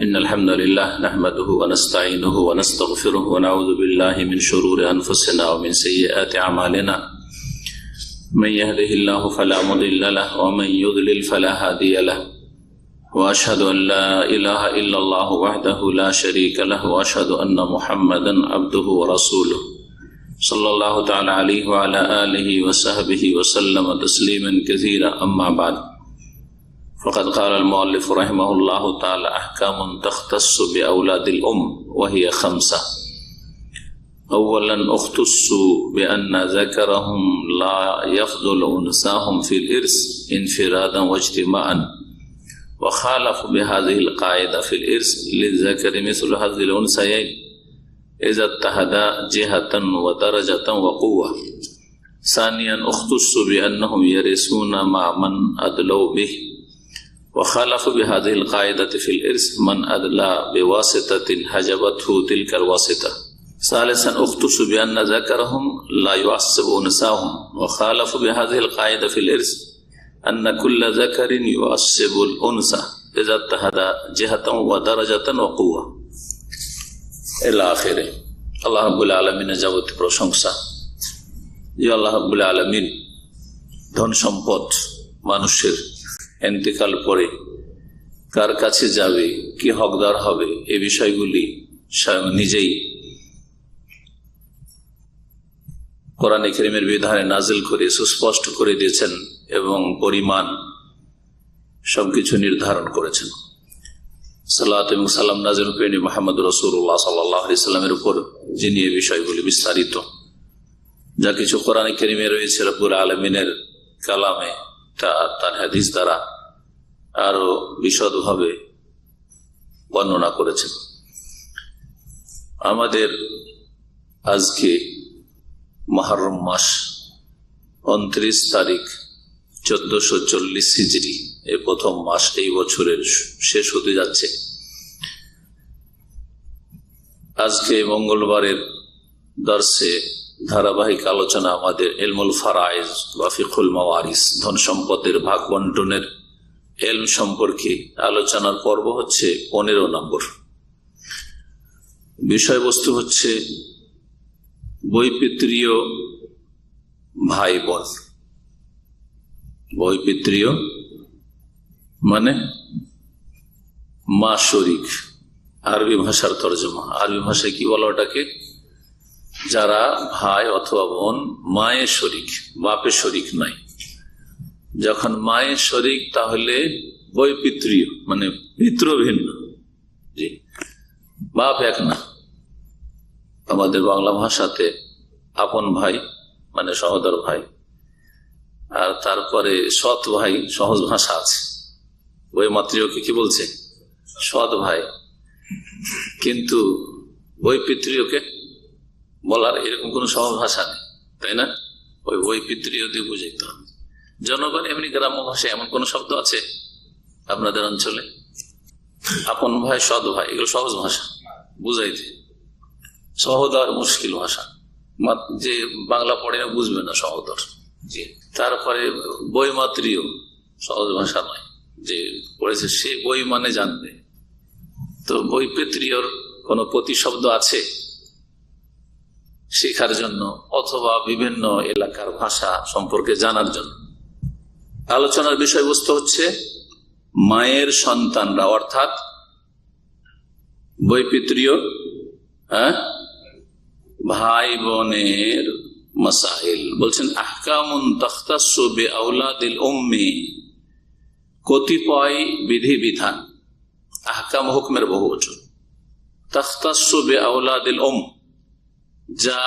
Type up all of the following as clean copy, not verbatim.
إن الحمد لله نحمده ونستعينه ونستغفره ونعوذ بالله من شرور أنفسنا ومن سيئات أعمالنا من يهده الله فلا مضل له ومن يضلل فلا هادي له وأشهد أن لا إله إلا الله وحده لا شريك له وأشهد أن محمدا عبده ورسوله صلى الله تعالى عليه وعلى آله وصحبه وسلم تسليما كثيرا أما بعد فقد قال المؤلف رحمه الله تعالى أحكام تختص بأولاد الأم وهي 5. أولا اختص بأن ذكرهم لا يفضل أنثاهم في الإرث انفرادا واجتماعا وخالف بهذه القاعدة في الإرث للذكر مثل حظ الأنثيين إذا اتحدا جهة ودرجة وقوة. ثانيا اختص بأنهم يرثون مع من أدلوا به وخالف بهذه القاعدة في الإرث من أدلى بواسطة حجبته تلك الواسطة. ثالثا اختص بأن ذكرهم لا يعصب أنثاهم وخالف بهذه القاعدة في الإرث أن كل ذكر يعصب الأنثى إذا اتحد جهة ودرجة وقوة إلى آخره. আল্লাহ রাব্বুল আলামিনের যাবতীয় প্রশংসা। যে আল্লাহ রাব্বুল আলামিন ধন সম্পদ মানুষের ইন্তেকাল পরে কার কাছে যাবে, কি হকদার হবে, এই বিষয়গুলি স্বয়ং নিজেই কোরআনে কারীমের বিধানে নাজিল করে সুস্পষ্ট করে দিয়েছেন এবং পরিমাণ সবকিছু নির্ধারণ করেছেন। সালাত এবং সালাম নাজিল করেন মুহাম্মদ রাসূলুল্লাহ সাল্লাল্লাহু আলাইহি সাল্লামের উপর, যিনি এই বিষয়গুলি বিস্তারিত যা কিছু কোরআনে কারীমে রয়েছে রব্বুল আলামিনের কালামে তার হাদিস দ্বারা আরো বিশদভাবে বর্ণনা করেছেন। আমাদের আজকে মুহররম মাস 29 তারিখ 1440 হিজরি, এই প্রথম মাস এই বছরের শেষ হতে যাচ্ছে। আজকে মঙ্গলবারের দর্শে ধারাবাহিক আলোচনা আমাদের ইলমুল ফারাইজ ওয়া ফিকহুল মাওয়ারিস, ধন সম্পদের ভাগ বন্টনের ইলম সম্পর্কে আলোচনার পর্ব হচ্ছে 15 নম্বর। বিষয়বস্তু হচ্ছে বৈপিত্রীয় ভাই বোন। বৈপিত্রীয় মানে মা শরিক, আরবি ভাষার তর্জমা। আরবি ভাষায় কি বলা ওটাকে? যারা ভাই অথবা বোন মায়ের শরিক, বাপের শরিক নাই। যখন মায়ের শরিক তাহলে বৈপিত্রীয় মানে পিতৃ ভিন্ন, জি, বাপ এক না। আমাদের বাংলা ভাষাতে আপন ভাই মানে সহোদর ভাই, আর তারপরে সৎ ভাই সহজ ভাষা আছে। বৈমাতৃয়কে কি বলছে? সৎ ভাই। কিন্তু বৈপিত্রীয়কে বলার এরকম কোন সহজ ভাষা নেই, তাই না? ওই বৈপিত্রীয় দিয়ে বুঝাইতে হবে। জনগণ এমনি গ্রাম্য ভাষায় এমন কোন শব্দ আছে আপনাদের অঞ্চলে? আপন ভাই, সৎ ভাই, এগুলো সহজ ভাষা বুঝাইতে। সহোদর মুশকিল ভাষা, যে বাংলা পড়ে না বুঝবে না সহোদর। জি, তারপরে বৈমাতৃয় সহজ ভাষা নয়, যে পড়েছে সে বই মানে জানবে। তো বৈপিত্রীয়র কোন প্রতিশব্দ আছে শেখার জন্য অথবা বিভিন্ন এলাকার ভাষা সম্পর্কে জানার জন্য? আলোচনার বিষয়বস্তু হচ্ছে মায়ের সন্তানরা, অর্থাৎ বৈপিত্রীয় ভাই বোনের মাসাইল। বলছেন আহকামুন তাখতাসসু বিআওলাদিল উম্মি, কতিপয় বিধি বিধান। আহকাম হুকমের বহুবচন। তাখতাসসু বিআওলাদিল উম, যা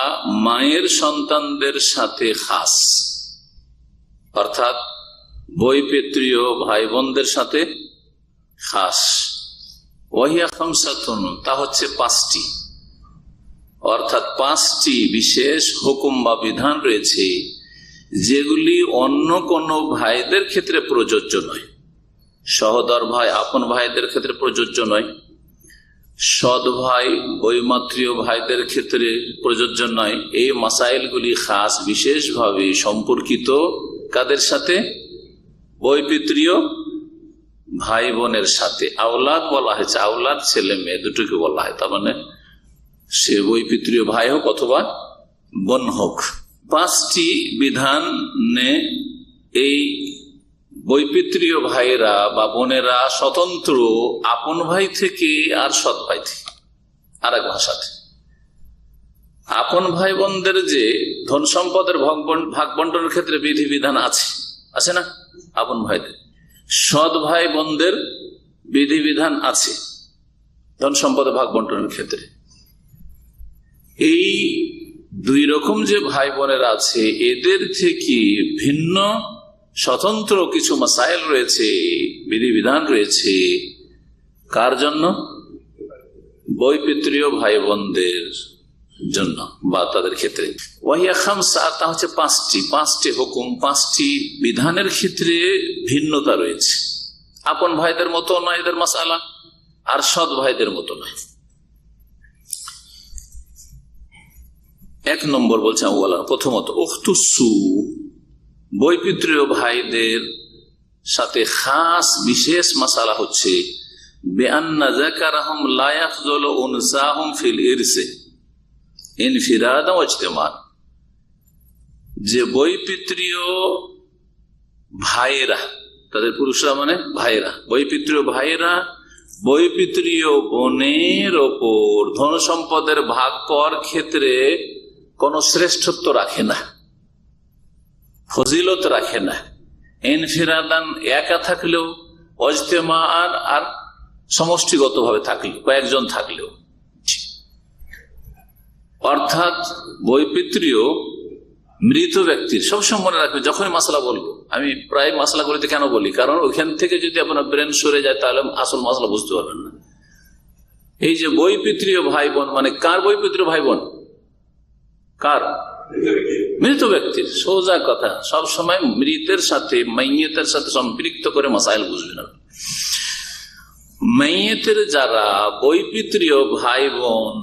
মায়ের সন্তানদের সাথে খাস, অর্থাৎ বৈপিত্রীয় ভাই বোনদের সাথে খাস। ওয়াহিয়া খামসাতুন, তা হচ্ছে 5টি, অর্থাৎ 5টি বিশেষ হুকুম বা বিধান রয়েছে যেগুলি অন্য কোন ভাইদের ক্ষেত্রে প্রযোজ্য নয়। সহোদর ভাই, আপন ভাইদের ক্ষেত্রে প্রযোজ্য নয়। সৎ ভাই, বৈমাতৃয় ভাইদের ক্ষেত্রে প্রযোজ্য নয়। এই মাসাইলগুলি খাস, বিশেষভাবে সম্পর্কিত কাদের সাথে? বৈপিত্রীয় ভাই বোনের সাথে, আওলাদ বলা হয়েছে, আওলাদ ছেলে মেয়ে দুটোকে বলা হয়, তার মানে সে বৈপিত্রীয় ভাই হোক অথবা বোন হোক। 5টি বিধানে এই বৈপিত্রীয় ভাইরা বা বোনেরা স্বতন্ত্র আপন ভাই থেকে আর সৎ ভাই থেকে, আর এক ভাষাতে। আপন ভাই বোনদের যে ধন সম্পদের ভাগ বন্টনের ক্ষেত্রে বিধিবিধান আছে না আপন ভাইদের, সৎ ভাই বোনদের বিধিবিধান আছে ধন সম্পদের ভাগ বন্টনের ক্ষেত্রে। এই দুই রকম যে ভাই বোনেরা আছে এদের থেকে ভিন্ন স্বতন্ত্র কিছু মাসাইল রয়েছে, বিধিবিধান রয়েছে। কার জন্য? বৈপিত্রীয় ভাই বোনদের জন্য বা তাদের ক্ষেত্রে। ওয়াহিয়া খামসা, তা হচ্ছে 5টি হুকুম, 5টি বিধানের ক্ষেত্রে ভিন্নতা রয়েছে। আপন ভাইদের মতো নয় এদের মাসালা, আর সৎ ভাইদের মতো নয়। 1 নম্বর বলছে প্রথমত উখতুসু, বৈপিত্রীয় ভাইদের সাথে খাস বিশেষ মাসালা হচ্ছে বেআন্না যাকারাহুম লা ইয়াখযুলু উনসাহুম ফিল ইরসি ইনফিরাদা ওয়া ইজতিমা, যে বৈপিত্রীয় ভাইয়েরা, তাদের পুরুষরা মানে ভাইয়েরা, বৈপিত্রীয় ভাইয়েরা বৈপিত্রীয় বোনের ওপর ধন সম্পদের ভাগ পাওয়ার ক্ষেত্রে কোন শ্রেষ্ঠত্ব রাখে না, ফজিলত রাখে না। ইনফিরাদান, একা থাকলেও, ইজতিমাআন, আর সমষ্টিগত ভাবে থাকলেও, কয়েকজন থাকলেও। অর্থাৎ বৈপিত্রীয় মৃত ব্যক্তির, সবসময় মনে রাখবে যখনই মাসলা বলবো, আমি প্রায় মাসলাগুলিতে কেন বলি, কারণ ওইখান থেকে যদি আপনার ব্রেন সরে যায় তাহলে আসল মাসলা বুঝতে পারবেন না। এই যে বৈপিত্রীয় ভাই বোন, মানে কার বৈপিত্রীয় ভাই বোন? কার? মৃত ব্যক্তির। সোজা কথা, সব সময় মৃতের সাথে, মাইয়েতের সাথে সম্পৃক্ত করে মাসাইল বুঝবেন। মাইয়েতের যারা বৈপিত্রীয় ভাই বোন,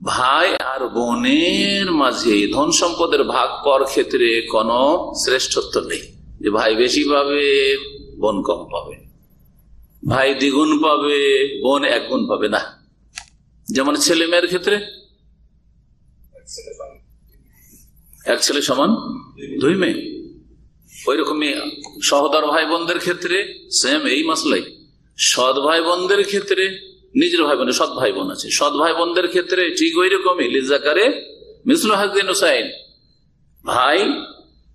ভাই আর বোনের মাঝে ধন সম্পদের ভাগ পাওয়ার ক্ষেত্রে কোন শ্রেষ্ঠত্ব নেই, যে ভাই বেশি পাবে বোন কম পাবে, ভাই দ্বিগুণ পাবে বোন 1 গুণ পাবে না। যেমন ছেলে মেয়ের ক্ষেত্রে 1 ছেলে সমান 2 মেয়ে, ওই রকমই সহোদর ভাই বোনদের ক্ষেত্রে সেম এই মাসলাই। সৎ ভাই বোনদের ক্ষেত্রে, নিজের ভাই বোনের সৎ ভাই বোন আছে, সৎ ভাই বোনদের ক্ষেত্রে ঠিক ওই রকমই লিজাকারে মিসলু হাজ্জিন হুসাইন, ভাই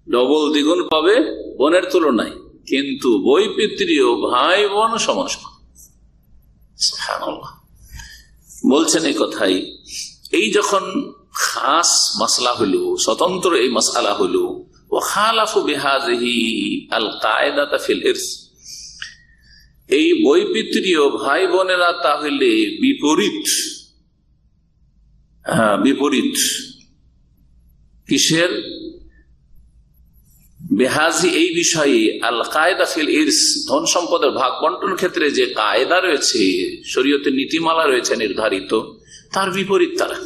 ডবল দ্বিগুণ পাবে বোনের তুলনায়, কিন্তু বৈপিত্রীয় ভাই বোন সমান সমান। সুবহানাল্লাহ, বলছেন এই কথাই। এই যখন খাস মাসলা হলো, স্বতন্ত্র এই মাসআলা হলো, ওয়া খালাফু বিহাযিহি আল কায়দাতা ফিল ইরস, এই বৈপিত্রীয় ভাই বোনেরা তাহলে বিপরীত কিসের? বেহাজি, এই বিষয়ে আল কায়দা ফিল ইরস, ধন সম্পদের ভাগ বন্টন ক্ষেত্রে যে কায়দা রয়েছে, শরীয়তের নীতিমালা রয়েছে নির্ধারিত, তার বিপরীত তারা।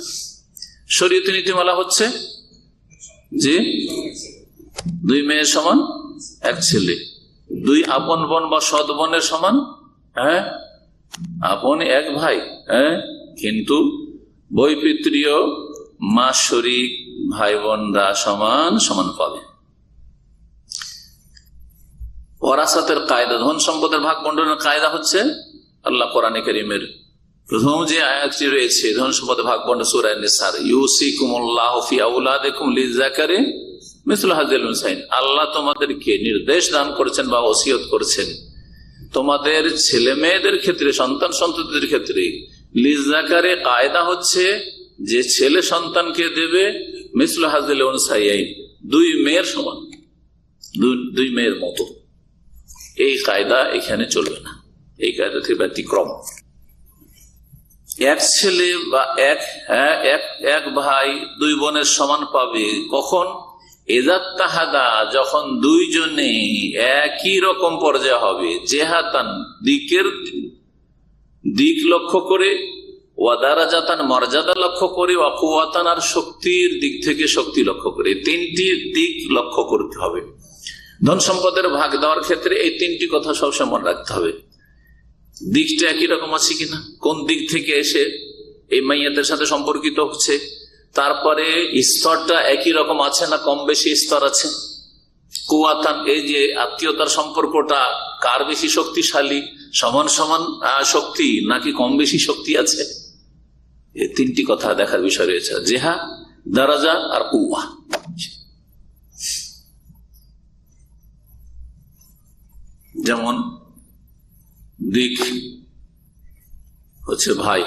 শরীয়তের নীতিমালা হচ্ছে যে 2 মেয়ের সমান 1 ছেলে, 2 আপন বোন বা সৎ বোনের সমান আপন 1 ভাই, কিন্তু বৈপিত্রীয় মা শরীক ভাই বোনরা সমান সমান পাবে। ওয়ারাসাতের কায়দা, ধন সম্পদের ভাগ বন্টনের কায়দা হচ্ছে আল্লাহ কোরআনে কারীমের প্রথম যে আয়াতটি রয়েছে ধন সম্পদের ভাগ বন্টন, সূরা নিসার, ইউসিকুমুল্লাহু ফি আওলাদিকুম লিযাকারি মিসলু হাযিল উনসাইন, আল্লাহ তোমাদেরকে নির্দেশ দান করেছেন বা ওসিয়ত করেছেন তোমাদের ছেলে মেয়েদের ক্ষেত্রে, সন্তান সন্ততিদের ক্ষেত্রে, লিযাকারে কায়দা হচ্ছে যে ছেলে সন্তানকে দেবে মিসলু হাযিল উনসাইন, 2 মেয়ের সমান, 2 মেয়ের মতো। এই কায়দা এখানে চলবে না, এই কায়দা থেকে ব্যতিক্রম। 1 ছেলে বা এক ভাই 2 বোনের সমান পাবে কখন? এজাত তাহাদা, যখন 2 জনে একই রকম পর্যায়ে হবে, জেহাতান দিক লক্ষ্য করে, ওয়াদারাজাতান মর্যাদা লক্ষ্য করে, ওয়াকুয়াতান আর শক্তির দিক থেকে শক্তি লক্ষ্য করে, 3টি দিক লক্ষ্য করতে হবে। ধন সম্পদের ভাগ দেওয়ার ক্ষেত্রে এই 3টি কথা সবসময় মনে রাখতে হবে। দিকটা একই রকম আছে কিনা, কোন দিক থেকে এসে এই মাইয়াতের সাথে সম্পর্কিত হচ্ছে, তারপরে স্তরটা একই রকম আছে না কম বেশি স্তর আছে। কুয়াতান, এই যে আত্মীয়তার সম্পর্কটা কার বেশি শক্তিশালী, সমান সমান শক্তি নাকি কম বেশি শক্তি আছে, এই তিনটি কথা দেখার বিষয় রয়েছে। জেহা, দারাজা আর কুয়া। যেমন দিক হচ্ছে ভাই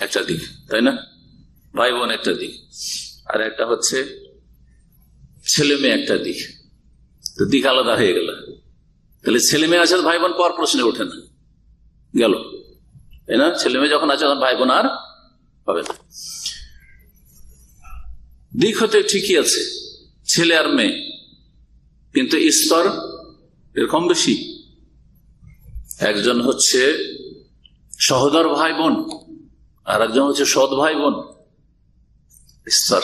একটা দিক, তাই না, ভাই বোন একটা দিক, আর একটা হচ্ছে ছেলে মেয়ে একটা দিক, তো দিক আলাদা হয়ে গেল। তাহলে ছেলে মেয়ে আছে ভাই বোন পাওয়ার প্রশ্নে ওঠে না, গেল, তাই না। ছেলে মেয়ে যখন আছে তখন ভাই বোন আর হবে না। দিক হতে ঠিকই আছে ছেলে আর মেয়ে, কিন্তু স্তর এরকম বেশি। একজন হচ্ছে সহোদর ভাই বোন আর একজন হচ্ছে সৎ ভাই বোন, স্তর।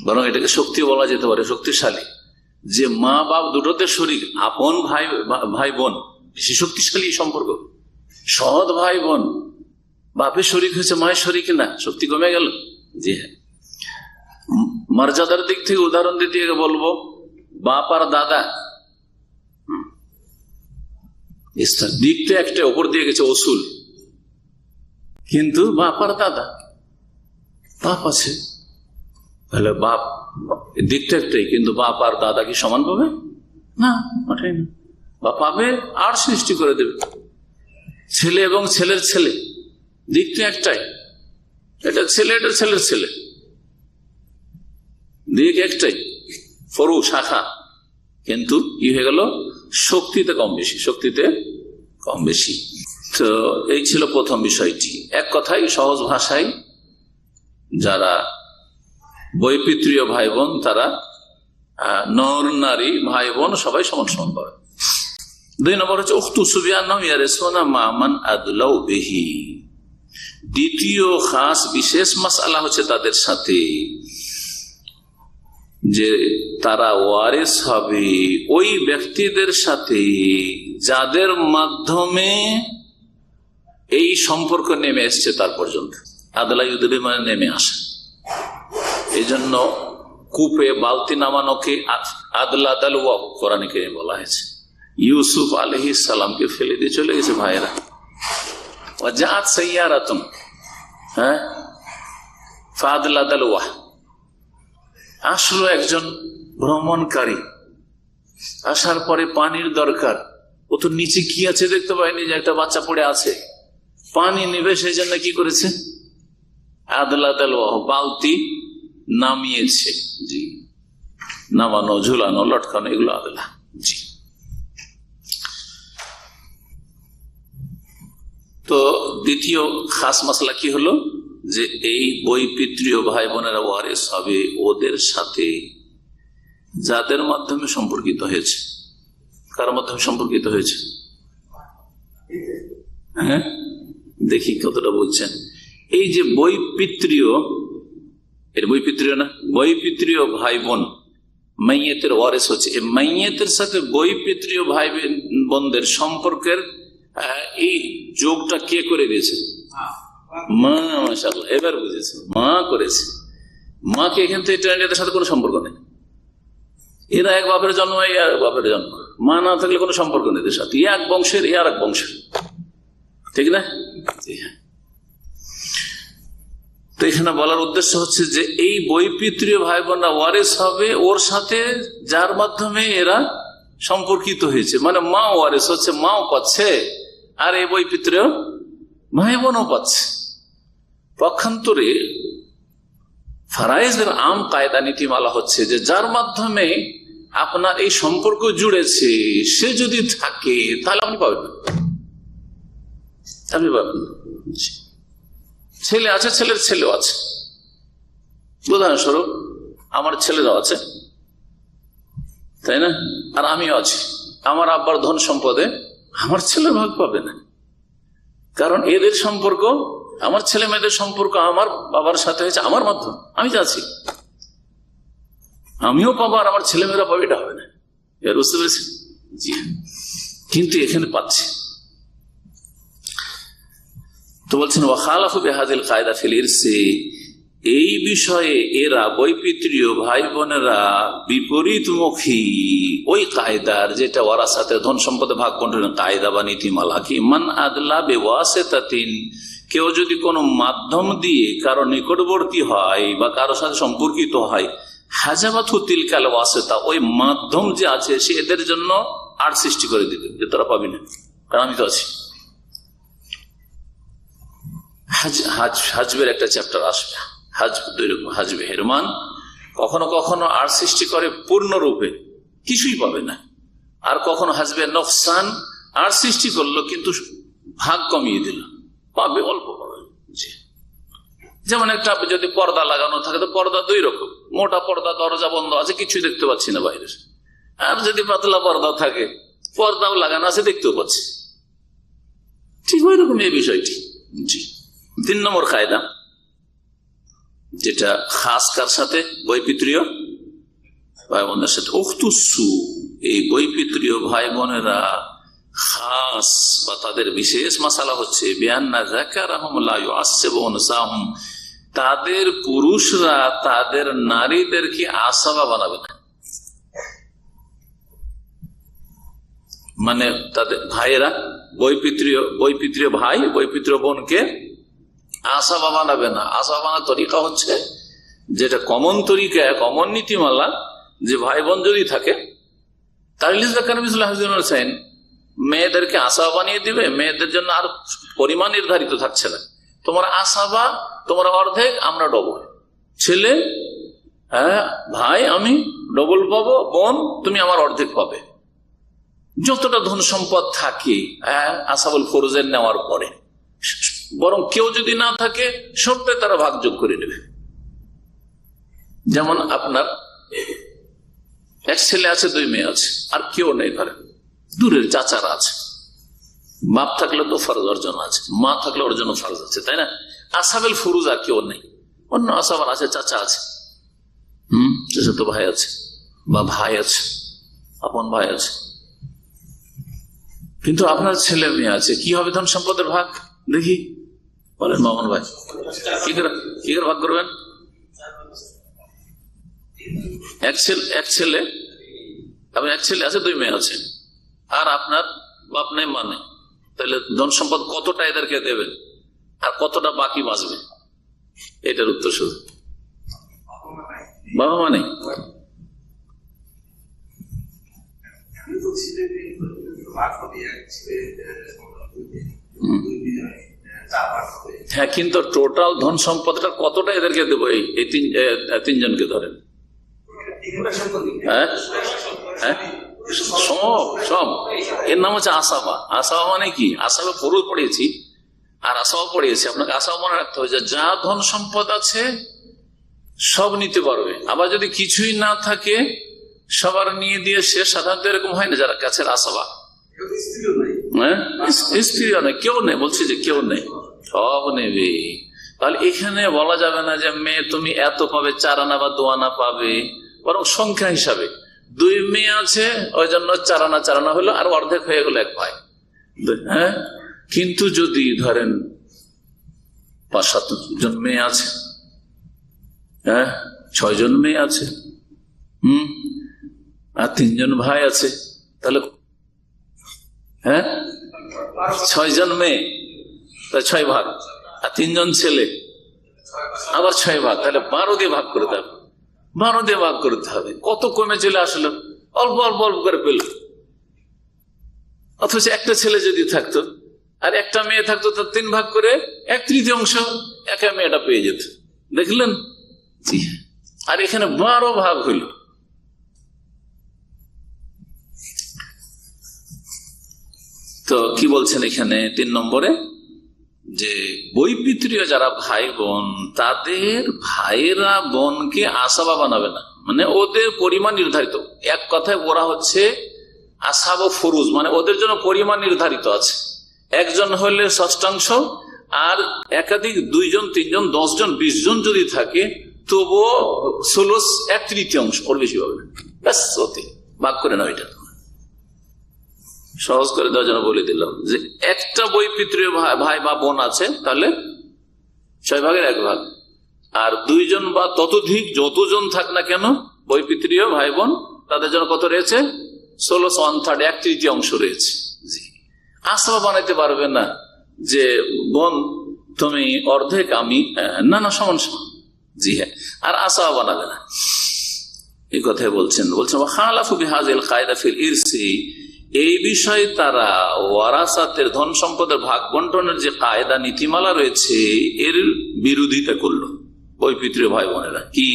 বরং এটাকে শক্তি বলা যেতে পারে, শক্তিশালী। যে মা বাপ দুটোতে শরীক, আপন ভাই বোন বেশি শক্তিশালী সম্পর্ক। সৎ ভাই বোন বাপের শরীক হয়েছে মায়ের শরীক না, শক্তি কমে গেল। জি হ্যাঁ, মর্যাদার দিক থেকে উদাহরণ দিতে বলবো বাপ আর দাদা, দিক তো একটা, ওপর দিয়ে গেছে অসুল, কিন্তু বাপ আর দাদা, বাপ আছে, তাহলে বাপ দিকটা একটাই, কিন্তু বাপ আর দাদা কি সমান পাবে না, ওটাই না। বা পাবে আর সৃষ্টি করে দেবে। ছেলে এবং ছেলের ছেলে, দিকটা একটাই, এটা ছেলে এটা ছেলের ছেলে, দিক একটাই, ফরু শাখা, কিন্তু কি হয়ে গেল, শক্তিতে কম বেশি, শক্তিতে কম বেশি। তো এই ছিল প্রথম বিষয়টি। এক কথায় সহজ ভাষায় যারা বৈপিত্রীয় ভাই বোন তারা নর নারী ভাই বোন সবাই সমান সমান পাবে। 2 নম্বর হচ্ছে উখতু সুবিয়ান্নাহুম ইয়ারিসুনা মা মান আদলাউ বিহি। দ্বিতীয় খাস বিশেষ মাসআলা হচ্ছে তাদের সাথে যে তারা ওয়ারিস হবে ওই ব্যক্তিদের সাথে যাদের মাধ্যমে এই সম্পর্ক নেমে এসছে তার পর্যন্ত। আদলা ইউদলি মানে নেমে আসে, এই জন্য কূপে বালতি নামানোকে আদলা দালওয়া কোরআনে কারিমে বলা হয়েছে। ইউসুফ আলাইহিস সালামকে ফেলে দিয়ে চলে গেছে ভাইয়েরা, ওয়াজাআত সাইয়ারাতুন, হ্যাঁ, ফাদলা দালওয়া, আসলো একজন ভ্রমণকারী, আসার পরে পানির দরকার, ও তো নিচে কি আছে দেখতে পায়নি যে একটা বাচ্চা পড়ে আছে, পানি নেবে, সেই জন্য কি করেছে, আদলা দালওয়া, বালতি নামিয়েছে। জি, নামানো, ঝুলানো, লটকানো, এগুলো আদলা। জি, তো দ্বিতীয় খাস মশলা কি হলো যে এই বৈপিত্রীয় ভাই বোনেরা ওয়ারিস হবে ওদের সাথে যাদের মাধ্যমে সম্পর্কিত হয়েছে। কার মাধ্যমে সম্পর্কিত হয়েছে, হ্যাঁ, দেখি কতটা বলছেন। এই যে বৈপিত্রীয়, এর বৈপিত্রীয় না, বৈপিত্রীয় ভাই বোন মাইয়েতের ওয়ারিস হচ্ছে। এই মাইয়েতের সাথে বৈপিত্রীয় ভাই বোনদের সম্পর্কের এই যোগটা কে করে দিয়েছে, মা। মাশাআল্লাহ, এবার বুঝেছে, মা করেছে। মাকে এখান থেকে এদের সাথে কোনো সম্পর্ক নেই, এরা এক বাপের জন্ম, এক বাপের জন্ম, মা না থাকলে কোনো সম্পর্ক নেই এদের সাথে, এক বংশের আর এক বংশের, ঠিক না। তো এখানে বলার উদ্দেশ্য হচ্ছে যে এই বৈপিত্রীয় ভাই বোনরা ওয়ারিস হবে ওর সাথে যার মাধ্যমে এরা সম্পর্কিত হয়েছে, মানে মা ওয়ারিস হচ্ছে, মাও পাচ্ছে আর এই বৈপিত্রীয় ভাই বোনও পাচ্ছে। পক্ষান্তরে ফারায়েজের আম কায়দা নীতিমালা হচ্ছে যে যার মাধ্যমে আপনার এই সম্পর্ক জুড়েছে সে যদি থাকে তাহলে আপনি পাবেন না, আপনি পাবেন না। ছেলে আছে, ছেলের ছেলেও আছে, উদাহরণস্বরূপ আমার ছেলেরাও আছে, তাই না, আর আমিও আছি। আমার আব্বার ধন সম্পদে আমার ছেলে ভাগ পাবে না, কারণ এদের সম্পর্ক, আমার ছেলে মেয়েদের সম্পর্ক আমার বাবার সাথে হয়েছে আমার মাধ্যমে, আমি যাচ্ছি, আমিও পাবো আর আমার ছেলে মেয়েরা পাবে, এটা হবে না। এর বুঝতে পেরেছি? জি। কিন্তু এখানে পাচ্ছে। তো বলছেন ওয়াখালাফু বিহাযিল কায়দা ফিল ইরসি, এই বিষয়ে এরা বৈপিত্রীয় ভাই বোনেরা বিপরীতমুখী ওই কায়দার, যেটা ওরা সাথে ধন সম্পদে ভাগ বন্টনের কায়দা বা নীতিমালা কি মান আদলা বিওয়াসিতাতিন, কেউ যদি কোনো মাধ্যম দিয়ে কারো নিকটবর্তী হয় বা কারোর সাথে সম্পর্কিত হয়, হাজাবাতু তিলকাল ওয়াসিতা, ওই মাধ্যম যে আছে সে এদের জন্য আর সৃষ্টি করে দিবে যে তোরা পাবি না, কারণ আমি তো আছি। হাজবের একটা চ্যাপ্টার আসবে, হাজবে হেরমান, কখনো কখনো আর সৃষ্টি করে পূর্ণরূপে কিছুই পাবে না, আর কখনো হাজবে নকসান, আর সৃষ্টি করলো কিন্তু ভাগ কমিয়ে দিল, পাবে অল্প পাবে। যেমন একটা যদি পর্দা লাগানো থাকে তো পর্দা দুই রকম, মোটা পর্দা দরজা বন্ধ আছে কিছুই দেখতে পাচ্ছি না বাইরে, আর যদি পাতলা পর্দা থাকে পর্দাও লাগানো আছে দেখতেও পাচ্ছি, ঠিক ওই রকম এই বিষয়টি। জি, 3 নম্বর কায়দা, যেটা খাস কার সাথে, বৈপিত্রীয় ভাই বোনের সাথে। উখতুসু, এই বৈপিত্রীয় ভাই বোনেরা খাস বা তাদের বিশেষ মাসালা হচ্ছে বিআন্না যাকারাহুম লা ইউআসসিবু উনসাহুম, তাদের পুরুষরা তাদের নারীদেরকে আসাবা বানাবে না, মানে তাদের ভাইয়েরা বৈপিত্রীয় ভাই বৈপিত্রীয় বোনকে আসাবা বানাবে না। আসাবা বানার তরিকা হচ্ছে যেটা কমন তরিকা, কমন নীতিমালা, যে ভাই বোন যদি থাকে তাহলে মেয়েদেরকে আসাবা বানিয়ে দিবে, মেয়েদের জন্য আর পরিমাণ নির্ধারিত থাকছে না, তোমার আসাবা তোমার অর্ধেক, আমরা ডবল, ছেলে হ্যাঁ ভাই আমি ডবল পাবো, বোন তুমি আমার অর্ধেক পাবে। যতটা ধন সম্পদ থাকে আসাবুল ফরজের নেওয়ার পরে, বরং কেউ যদি না থাকে সবটাই তারা ভাগযোগ করে নেবে। যেমন আপনার এক ছেলে আছে, 2 মেয়ে আছে, আর কেউ নেই ঘরে, দূরের চাচারা আছে, বাপ থাকলে তো ফরজ অর্জন আছে, মা থাকলে ওর জন্য ফরজ আছে, তাই না? আসাবেল ফরুজ আর কেউ নেই, অন্য আসাবার আছে, চাচা আছে, চাচাতো ভাই আছে, বা ভাই আছে, আপন ভাই আছে, কিন্তু আপনার ছেলে মেয়ে আছে, কি হবে ধন সম্পদের ভাগ? দেখি বলেন মামুন ভাই, কি করে ভাগ করবেন? এক ছেলে আছে, 2 মেয়ে আছে, আর আপনার বাপ নেই মা নেই, তাহলে ধন সম্পদ কতটা এদেরকে দেবেন আর কতটা বাকি বাঁচবে? এটার উত্তর শুধু বাবা মা নেই। হ্যাঁ, কিন্তু টোটাল ধন সম্পদটা কতটা এদেরকে দেবো? এই 3 জনকে ধরেন, হ্যাঁ হ্যাঁ সব, এর নাম হচ্ছে আসাবা। আসাবা মানে কি? আসাবা ফরজ পড়িয়েছি আর আসাবা পড়িয়েছি, আপনাকে আসাবা মনে রাখতে হবে যে যা ধন সম্পদ আছে সব নিতে পারবে, আবার যদি কিছুই না থাকে সবার নিয়ে দিয়ে সে, সাধারণত এরকম হয় না, যারা কাছের আসাবা, হ্যাঁ স্ত্রীও নেই, কেউ নেই, বলছি যে কেউ নেই, সব নেবে। তাহলে এখানে বলা যাবে না যে মেয়ে তুমি এত পাবে, 4 আনা বা 2 আনা পাবে, বরং সংখ্যা হিসাবে 2 মেয়ে আছে ওই জন্য 4 আনা হলো, আর অর্ধেক হয়ে গেল 1 ভাই, হ্যাঁ। কিন্তু যদি ধরেন 5-7 জন মেয়ে আছে, হ্যাঁ 6 জন মেয়ে আছে, আর 3 জন ভাই আছে, তাহলে হ্যাঁ 6 জন মেয়ে, 6 ভাগ, আর 3 জন ছেলে, আবার 6 ভাগ, তাহলে 12 দিয়ে ভাগ করতে হবে, 12 দিয়ে ভাগ করতে হবে। কত কমে চলে আসলো, অল্প অল্প অল্প করে পেল। অথচ একটা ছেলে যদি থাকতো আর একটা মেয়ে থাকতো, তার 3 ভাগ করে 1/3 একা মেয়েটা পেয়ে যেত, দেখলেন? আর এখানে 12 ভাগ হইল। তো কি বলছেন এখানে 3 নম্বরে, যে বৈপিত্রীয় যারা ভাই বোন, তাদের ভাইয়েরা বোনকে আসাবা বানাবে না, মানে ওদের পরিমাণ নির্ধারিত। এক কথায় ওরা হচ্ছে আসাব ফরুজ, মানে ওদের জন্য পরিমাণ নির্ধারিত আছে। একজন হলে ষষ্ঠাংশ, আর একাধিক 2 জন 3 জন 10 জন 20 জন যদি থাকে তবুও 1/3, ওর বেশি হবে না, ব্যাস ওতে ভাগ করে নাও। এটা সহজ করে দেওয়ার জন্য বলে দিলাম যে একটা বৈপিত্রীয় ভাই বা বোন আছে, তাহলে 6 ভাগের 1 ভাগ। আর 2 জন বা ততোধিক যতজন থাক না কেন বৈপিত্রীয় ভাই বোন, তাদের জন্য কত রয়েছে? 16 1/3, 1/3 অংশ রয়েছে। জি, আসবা বানাইতে পারবে না যে বোন তুমি অর্ধেক আমি না, সমান সমান। জি হ্যাঁ, আর আসবা বানাবে না, এই কথাই বলছেন। খালাফু বিহাযিল কায়দা ফিল ইরসি, এই বিষয়ে তারা ওয়ারাসাতের ধন সম্পদের ভাগ বন্টনের যে কায়দা নীতিমালা রয়েছে এর বিরোধিতা করলো বৈপিত্রীয় ভাই বোনেরা। কি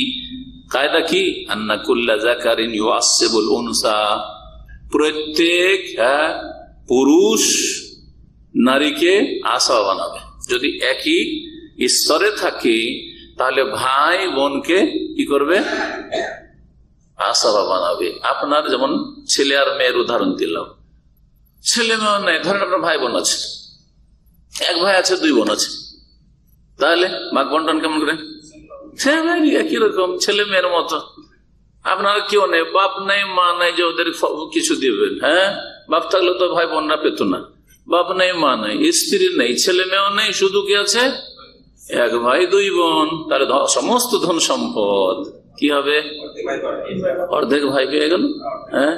কায়দা? কি? আন্না কুল্লা যাকারিন ইউআসসিবুল উনসা, প্রত্যেক পুরুষ নারীকে আসবা বানাবে। যদি একই স্তরে থাকে তাহলে ভাই বোনকে কি করবে? আসবা বানাবে। আপনার যেমন ছেলে আর মেয়ের উদাহরণ দিলাম, ছেলে মেয়ে নেই, ধরেন আপনার ভাই বোন আছে, 1 ভাই আছে 2 বোন আছে, তাহলে ভাগ বন্টন কেমন করে? একই রকম ছেলে মেয়ের মতো। আপনার কেউ নেই, বাপ নেই মা নেই যে ওদের কিছু দিবেন। হ্যাঁ, বাপ থাকলে তো ভাই বোনরা পেত না। বাপ নেই মা নেই, স্ত্রী নেই, ছেলে মেয়েও নেই, শুধু কি আছে? 1 ভাই 2 বোন। তাহলে সমস্ত ধন সম্পদ কি হবে? অর্ধেক ভাই পেয়ে গেল। হ্যাঁ,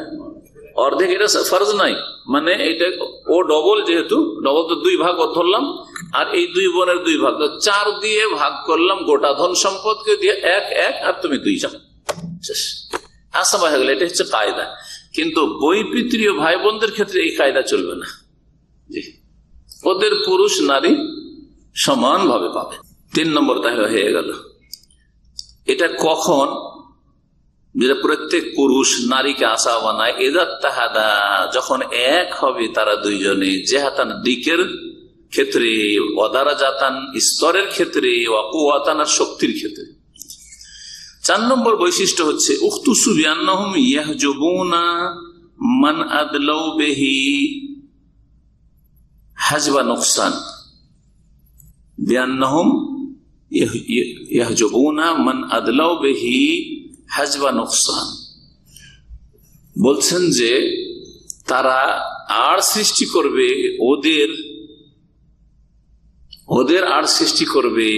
অর্ধেক, এটা ফরজ নাই, মানে এটা ও ডবল, যেহেতু ডবল তো 2 ভাগ ধরলাম, আর এই 2 বোনের 2 ভাগ, তো 4 দিয়ে ভাগ করলাম গোটা ধন সম্পদকে দিয়ে, 1 আর তুমি 2 যাও, আসবা হয়ে গেল। এটা হচ্ছে কায়দা। কিন্তু বৈপিত্রীয় ভাই বোনদের ক্ষেত্রে এই কায়দা চলবে না। জি, ওদের পুরুষ নারী সমান ভাবে পাবে। 3 নম্বর তাহলে হয়ে গেল। এটা কখন? যেটা প্রত্যেক পুরুষ নারীকে আসা বানায়, এদার তাহাদা, যখন এক হবে তারা 2 জনে, জেহাতান দিকের ক্ষেত্রে, ওয়াদারা জাতান স্তরের ক্ষেত্রে, ওয়াকুয়াতান আর শক্তির ক্ষেত্রে। 4 নম্বর বৈশিষ্ট্য হচ্ছে উখতুসু বিআন্নাহুম ইয়াহজুবুনা মান আদলাউ বিহি হাজবা নুকসান, বিআন্নাহুম ইয়াহজুবুনা মান আদলাউ বিহি হাজবা নুকসান। বলছেন যে তারা আড় সৃষ্টি করবে, ওদের আড় সৃষ্টি করবে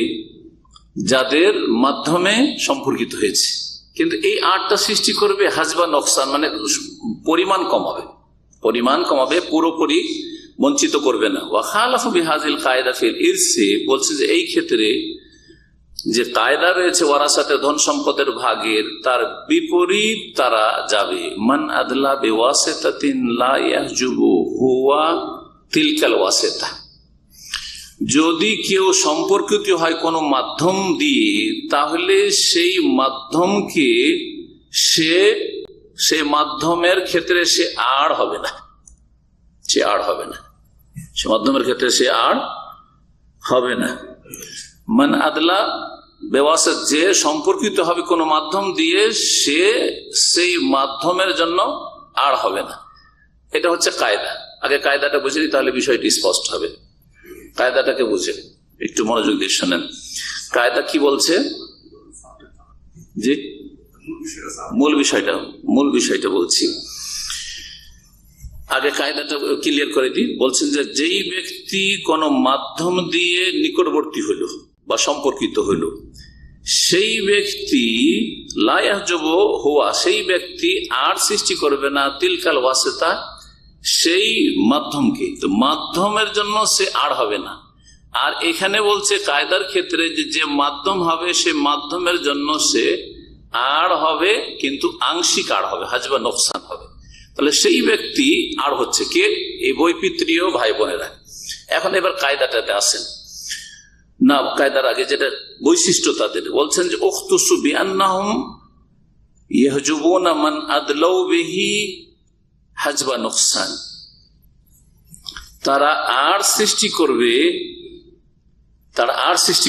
যাদের মাধ্যমে সম্পর্কিত হয়েছে, কিন্তু এই আড়টা সৃষ্টি করবে হাজবা নকসান, মানে পরিমাণ কমাবে, পুরোপুরি বঞ্চিত করবে না। ওয়া খালাফু বিহাযিল কায়দা ফিল ইরসি, বলছে যে এই ক্ষেত্রে যে কায়দা রয়েছে ওয়ারাসাতে ধন সম্পদের ভাগের, তার বিপরীত তারা যাবে। মান আদলা বিওয়াসিতাতিন লা ইয়াহজুবু হুয়া তিলকাল ওয়াসিতা, যদি কেউ সম্পর্কিত হয় কোনো মাধ্যম দিয়ে, তাহলে সেই মাধ্যমকে সে মাধ্যমের ক্ষেত্রে সে আড় হবে না, সে মাধ্যমের ক্ষেত্রে সে আড় হবে না। মান আদলা বেওয়াসিত, যে সম্পর্কিত হবে কোনো মাধ্যম দিয়ে, সে সেই মাধ্যমের জন্য আড় হবে না। এটা হচ্ছে কায়দা। আগে কায়দাটা বুঝে নিই, তাহলে বিষয়টি স্পষ্ট হবে। কায়দাটাকে বুঝে একটু মনোযোগ দিয়ে শোনেন। কায়দা কি বলছে? জি, মূল বিষয়টা বলছি। আগে কায়দাটা ক্লিয়ার করে দিই। বলছেন যে যেই ব্যক্তি কোনো মাধ্যম দিয়ে নিকটবর্তী হইল বা সম্পর্কিত হইল, সেই ব্যক্তি লা ইয়াহজুবু হুয়া, সেই ব্যক্তি আর সৃষ্টি করবে না তিলকাল ওয়াসিতা, সেই মাধ্যমকে, তো মাধ্যমের জন্য সে আড় হবে না। আর এখানে বলছে কায়দার ক্ষেত্রে যে মাধ্যম হবে, সে মাধ্যমের জন্য সে আড় হবে, কিন্তু আংশিক আড় হবে, হাজবা নোকসান হবে। তাহলে সেই ব্যক্তি আড় হচ্ছে কে? এই বৈপিত্রীয় ভাই বোনেরা। এখন এবার কায়দাটাতে আসেন না, কায়দার আগে যেটা বৈশিষ্ট্য তাদের বলছেন যে উখতুসু বিআন্নাহুম ইয়াহজুবুনা মান আদলাউ বিহি হাজবা নুকসান, তারা আর সৃষ্টি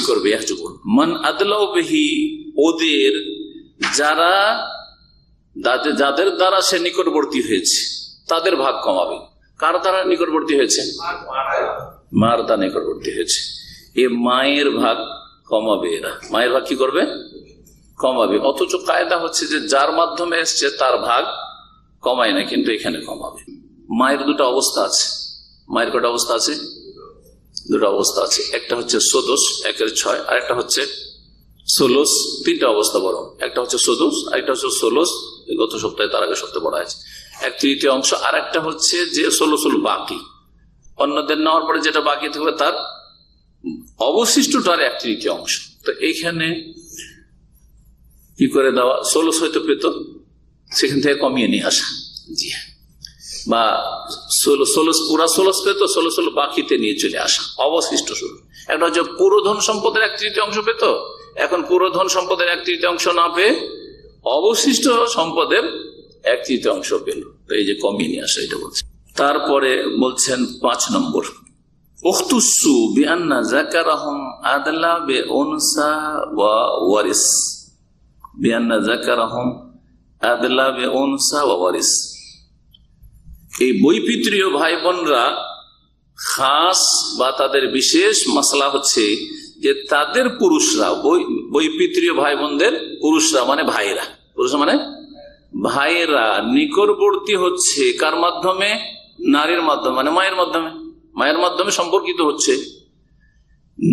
করবে ইয়াহজুবুন মান আদলাউ বিহি, ওদের যাদের দ্বারা সে নিকটবর্তী হয়েছে তাদের ভাগ কমাবে। কার দ্বারা নিকটবর্তী হয়েছে? মার দ্বারা নিকটবর্তী হয়েছে, এ মায়ের ভাগ কমাবে। এরা মায়ের ভাগ কি করবে? কমাবে। অথচ কায়দা হচ্ছে যে যার মাধ্যমে এসছে তার ভাগ কমায় না, কিন্তু এখানে কমাবে। মায়ের দুটো অবস্থা আছে। মায়ের কটা অবস্থা আছে? দুটো অবস্থা আছে। একটা হচ্ছে সদোষ, 1/6, আর একটা হচ্ছে ষোলশ। তিনটা অবস্থা বড়। একটা হচ্ছে সদোষ, আরেকটা হচ্ছে ষোলশ, গত সপ্তাহে তার আগে সপ্তাহে পড়া আছে, 1/3 অংশ। আর একটা হচ্ছে যে ষোলশল বাকি, অন্যদের নেওয়ার পরে যেটা বাকি থাকবে তার অবশিষ্টটার 1/3 অংশ। তো এইখানে কি করে দেওয়া? ষোলশ হয়তো পেত, সেখান থেকে কমিয়ে নিয়ে আসা। জি হ্যাঁ, বা ষোলশ পুরা ষোলশ পেত, ষোলশল বাকিতে নিয়ে চলে আসা, অবশিষ্ট ষোলশ। একটা হচ্ছে পুরো ধন সম্পদের 1/3 অংশ পেত, এখন পুরো ধন সম্পদের 1/3 অংশ না পেয়ে অবশিষ্ট সম্পদের 1/3 অংশ পেল। তো এই যে কমিয়ে নিয়ে আসা, এটা বলছে। তারপরে বলছেন 5 নম্বর, উখতুসু বিআন্না যাকারাহুম আদলা বিউনসা ওয়া ওয়ারিস। বিআন্না যাকারাহুম আদলা বিউনসা ওয়া ওয়ারিস। এই বৈপিত্রীয় ভাই বোনরা খাস বা তাদের বিশেষ মাসলা হচ্ছে যে তাদের পুরুষরা, বৈপিত্রীয় ভাই বোনদের পুরুষরা মানে ভাইরা, পুরুষরা মানে ভাইরা নিকটবর্তী হচ্ছে কার মাধ্যমে? নারীর মাধ্যমে, মানে মায়ের মাধ্যমে। মায়ের মাধ্যমে সম্পর্কিত হচ্ছে,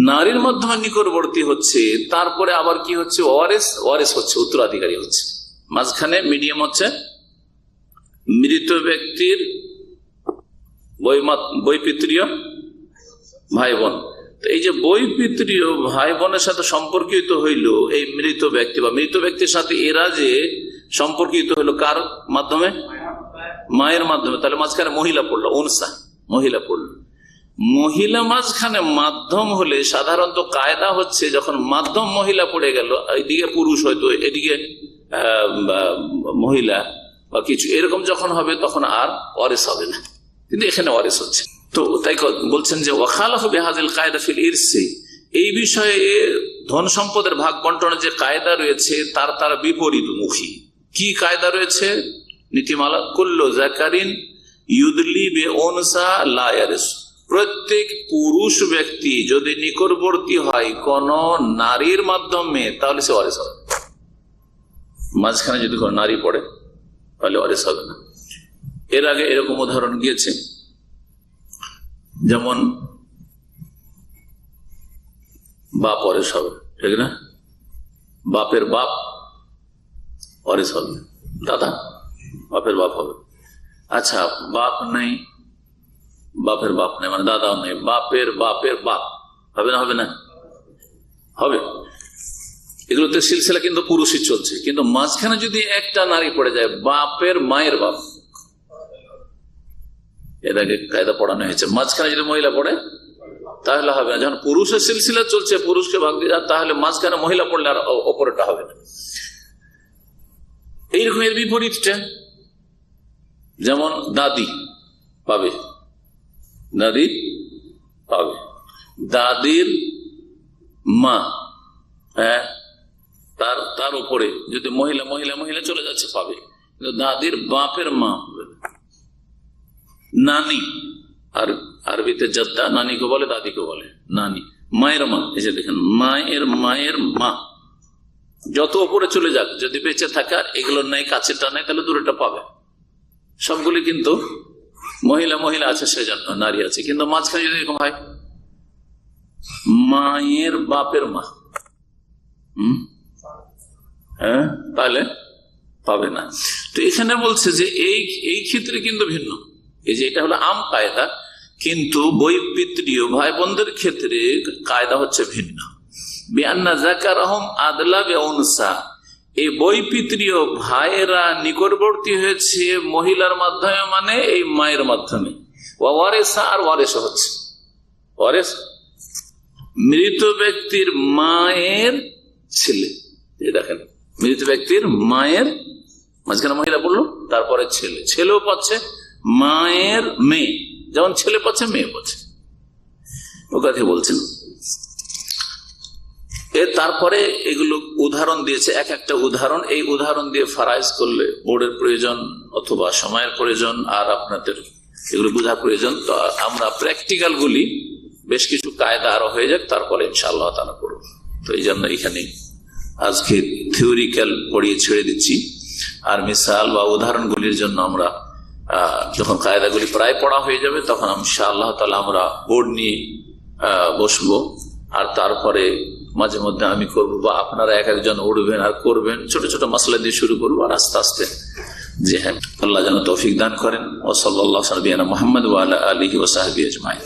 নারীর মাধ্যমে নিকটবর্তী হচ্ছে। তারপরে আবার কি হচ্ছে? ওয়ারিস। ওয়ারিস হচ্ছে উত্তরাধিকারী হচ্ছে। মাঝখানে মিডিয়াম হচ্ছে মৃত ব্যক্তির বৈপিত্রীয় ভাই বোন। এই যে বৈপিত্রীয় ভাই বোনের সাথে সম্পর্কিত হইল এই মৃত ব্যক্তি, বা মৃত ব্যক্তির সাথে এরা যে সম্পর্কিত হইলো কার মাধ্যমে? মায়ের মাধ্যমে। তাহলে মাঝখানে মহিলা পড়লো, উনসা, মহিলা পড়লো। মহিলা মাঝখানে মাধ্যম হলে সাধারণত কায়দা হচ্ছে যখন মাধ্যম মহিলা পড়ে গেল, এদিকে পুরুষ হয়তো এদিকে মহিলা বা কিছু এরকম যখন হবে তখন আর ওয়ারিস হবে না, কিন্তু এখানে ওয়ারিস হচ্ছে। তো তাই বলছেন যে ওয়াখালাফু বিহাযিল কায়দা ফিল ইরসি, এই বিষয়ে ধন সম্পদের ভাগ বন্টনের যে কায়দা রয়েছে তার বিপরীতমুখী। কি কায়দা রয়েছে? নীতিমালা, কুল্লু যাকারিন ইউদলি বিউনসা লা ইয়ারিস। প্রত্যেক পুরুষ ব্যক্তি যদি নিকটবর্তী হয় কোন নারীর মাধ্যমে তাহলে সে ওয়ারিস হবে। মাঝখানে যদি কোনো নারী পড়ে তাহলে ওয়ারিস হবে না। এর আগে এরকম উদাহরণ গিয়েছে, যেমন বাপ ওয়ারিস হবে, ঠিক না? বাপের বাপ ওয়ারিস হবে, দাদা বাপের বাপ হবে। আচ্ছা, বাপ নেই, বাপের বাপ নেই মানে দাদাও নেই, বাপের বাপের বাপ হবে না? হবে না? হবে। এগুলোতে সিলসিলা কিন্তু পুরুষই চলছে, কিন্তু মাঝখানে যদি একটা নারী পড়ে যায়, বাপের মায়ের বাপ, এর আগে কায়দা পড়ানো হয়েছে, মাঝখানে যদি মহিলা পড়ে তাহলে হবে না। যখন পুরুষের সিলসিলা চলছে, পুরুষকে ভাগ দিয়ে যায়, তাহলে মাঝখানে মহিলা পড়লে আর ওপরেটা হবে না। এইরকম এর বিপরীতটা, যেমন দাদি পাবে, দাদি পাবে, দাদির মা, হ্যাঁ, তার উপরে যদি মহিলা মহিলা মহিলা চলে যাচ্ছে পাবে, কিন্তু দাদির বাপের মা হবে। নানি, আর আরবিতে জাদ্দা নানিকে বলে, দাদিকে বলে নানি। মায়ের মা, এই যে দেখেন মায়ের মায়ের মা, যত উপরে চলে যাক, যদি বেঁচে থাকার এগুলোর নাই, কাছেটা নাই, তাহলে দূরেটা পাবে। সবগুলি কিন্তু মহিলা মহিলা আছে, সেজন্য নারী আছে, কিন্তু মাঝখানে যদি এরকম হয় মায়ের বাপের মা, হ্যাঁ, তাহলে পাবে না। তো এখানে বলছে যে এই ক্ষেত্রে কিন্তু ভিন্ন, এই যে এটা হলো আম কায়দা, কিন্তু বৈপিত্রীয় ভাই বোনদের ক্ষেত্রে কায়দা হচ্ছে ভিন্ন। বিআন্না যাকারাহুম আদলা বিউনসা, এই বৈপিত্রীয় ভাইয়েরা নিকটবর্তী হয়েছে মহিলার মাধ্যমে, মানে এই মায়ের মাধ্যমে। ওয়ারিসা, আর ওয়ারিস হচ্ছে ওয়ারিস মৃত ব্যক্তির মায়ের ছেলে। দেখেন, মৃত ব্যক্তির মায়ের মাঝখানে মহিলা বললো, তারপরে ছেলে, ছেলেও পাচ্ছে, মায়ের মেয়ে, যেমন ছেলে পাচ্ছে মেয়ে পাচ্ছে, ও কথা বলছেন। তারপরে এগুলো উদাহরণ দিয়েছে, এক একটা উদাহরণ, এই উদাহরণ দিয়ে ফারাইজ করলে বোর্ডের প্রয়োজন অথবা সময়ের প্রয়োজন, আর আপনাদের এগুলো বোঝার প্রয়োজন। তো আমরা প্র্যাকটিক্যাল গুলি বেশ কিছু কায়দা আরো হয়ে যাক, তারপরে ইনশাআল্লাহ তাআলা করব। তো এই জন্য এখানে আজকে থিওরিক্যাল পড়িয়ে ছেড়ে দিচ্ছি, আর মিসাল বা উদাহরণগুলির জন্য আমরা যখন কায়দাগুলি প্রায় পড়া হয়ে যাবে তখন ইনশাআল্লাহ তাআলা আমরা বোর্ড নিয়ে বসবো। আর তারপরে মাঝে মধ্যে আমি করবো বা আপনারা এক একজন উঠবেন আর করবেন, ছোট ছোট মাসলা দিয়ে শুরু করবো আর আস্তে আস্তে। জি হ্যাঁ, আল্লাহ যেন তৌফিক দান করেন। ও সাল্লাল্লাহু আলা নবিয়িনা মুহাম্মদ ওয়া আলা আলিহি ওয়া সাহবিহি আজমাইন।